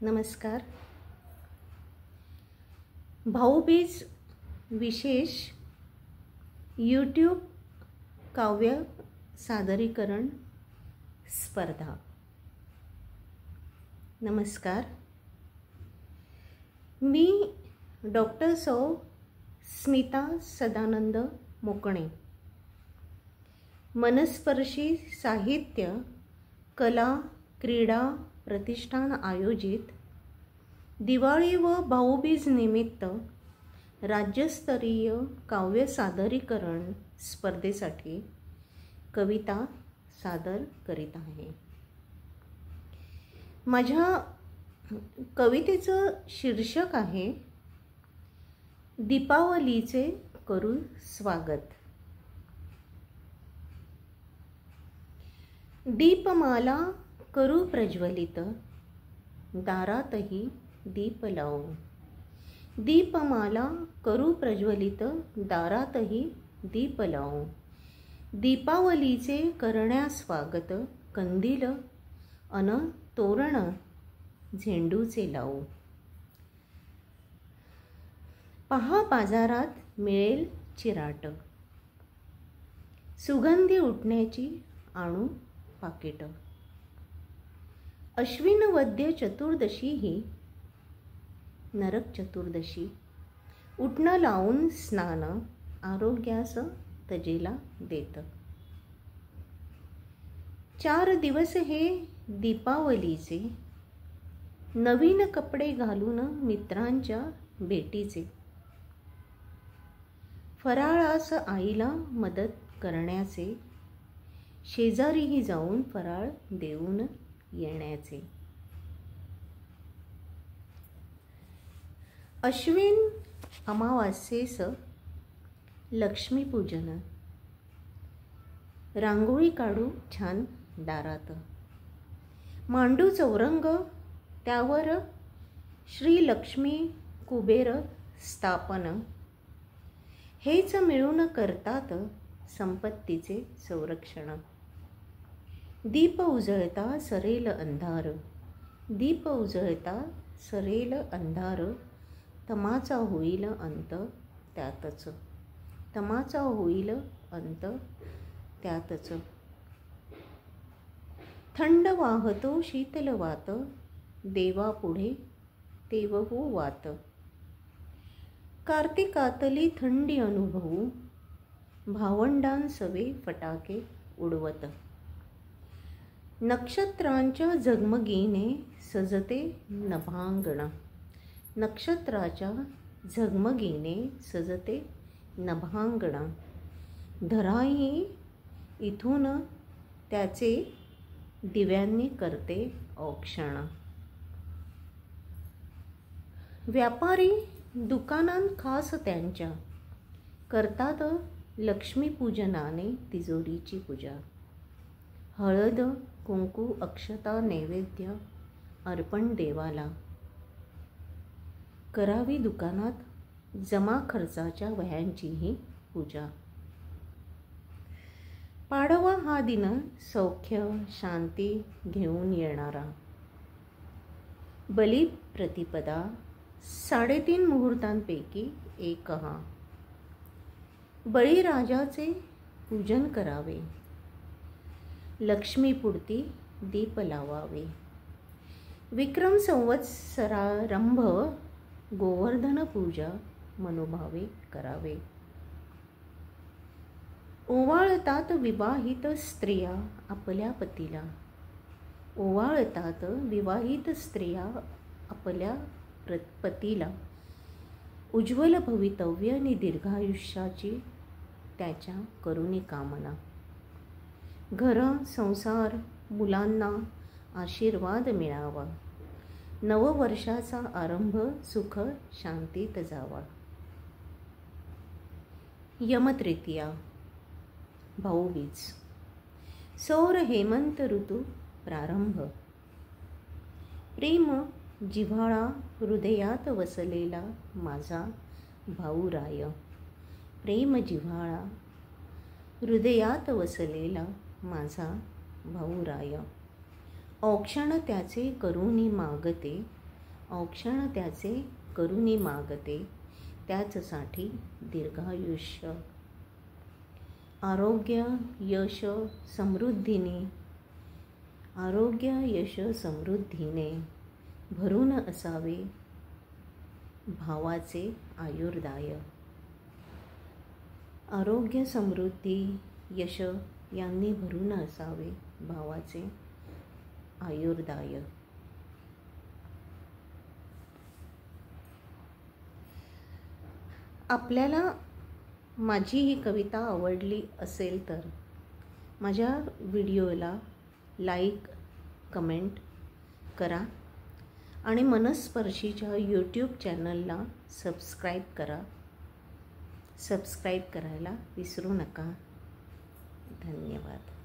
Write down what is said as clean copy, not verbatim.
नमस्कार. भाऊबीज विशेष यूट्यूब काव्य सादरीकरण स्पर्धा. नमस्कार. मी डॉक्टर सौ स्मिता सदानंद मोकणे, मनस्पर्शी साहित्य कला क्रीडा प्रतिष्ठान आयोजित दिवाळी व भाऊबीज निमित्त राज्यस्तरीय काव्य सादरीकरण स्पर्धेसाठी कविता सादर करीत आहे. माझ्या कवितेचं शीर्षक आहे दीपावलीचे करू स्वागत. दीपमाला करू प्रज्वलित, दारातही दीप लावू. दीपमाला करू प्रज्वलित, दारातही दीप लावू. दीपावलीचे करण्या स्वागत, कंदील अन तोरण झेंडूचे लावू. पहा बाजारात मिळेल चिराट, सुगंधी उठण्याची आणू पाकिट. अश्विन वद्य चतुर्दशी ही नरक चतुर्दशी, उठणं लावून स्नान आरोग्यास तजेला देत. 4 दिवस हे दीपावलीचे, नवीन कपडे घालून मित्रांच्या भेटीचे. फराळास आईला मदत करण्याचे, शेजारीही जाऊन फराळ देऊन येण्याचे. अश्विन अमावास्येस लक्ष्मीपूजन, रांगोळी काढू छान दारात. मांडू चौरंग त्यावर श्री लक्ष्मी कुबेर स्थापन. हेच मिळून करतात संपत्तीचे संरक्षण. दीप उजळता सरेल अंधार, दीप उजळता सरेल अंधार. तमाचा होईल अंत त्यातच, तमाचा होईल अंत त्यातच. थंड वाहतो शीतल वात, देवा पुढे तेवहू वात. कार्तिकातली थंडी अनुभवू, भावंडांसवे फटाके उडवत. नक्षत्रांच्या झगमगीने सजते नभांगण, नक्षत्राच्या झगमगीने सजते नभांगण. धराही इथून त्याचे दिव्यांनी करते औक्षण. व्यापारी दुकानात खास त्यांच्या करतात लक्ष्मीपूजनाने तिजोरीची पूजा. हळद कुंकू अक्षता नैवेद्य अर्पण देवाला. करावी दुकानात जमा खर्चाच्या वह्यांचीही पूजा. पाडवा हा दिन सौख्य शांती घेऊन येणारा. बली प्रतिपदा 3.5 मुहूर्तांपैकी एक हा. बळीराजाचे पूजन करावे, लक्ष्मीपुरती दीप लावावे. विक्रम संवत्सरारंभ गोवर्धन पूजा मनोभावे करावे. ओवाळतात विवाहित स्त्रिया आपल्या पतीला, ओवाळतात विवाहित स्त्रिया आपल्या पतीला. उज्ज्वल भवितव्य आणि दीर्घायुष्याची त्याच्या करुणी कामना. घर संसार मुलांना आशीर्वाद मिळावा. नववर्षाचा आरंभ सुख शांतीत जावा. यमतृतीया भाऊबीज. सौर हेमंत ऋतू प्रारंभ. प्रेम जिव्हाळा हृदयात वसलेला माझा भाऊराय. प्रेम जिव्हाळा हृदयात वसलेला माझा भाऊराय. औक्षण त्याचे करुणी मागते, औक्षण त्याचे करुणी मागते, त्याचसाठी दीर्घायुष्य. आरोग्य यश समृद्धीने, आरोग्य यश समृद्धीने भरून असावे भावाचे आयुर्दाय. आरोग्य समृद्धी यश यांनी भरून असावे भावाचे आयुर्दाय. आपल्याला माझी ही कविता आवडली असेल तर माझ्या व्हिडिओला लाईक कमेंट करा आणि मनस्पर्शीच्या यूट्यूब चॅनलला सबस्क्राईब करा. सबस्क्राईब करायला विसरू नका. धन्यवाद.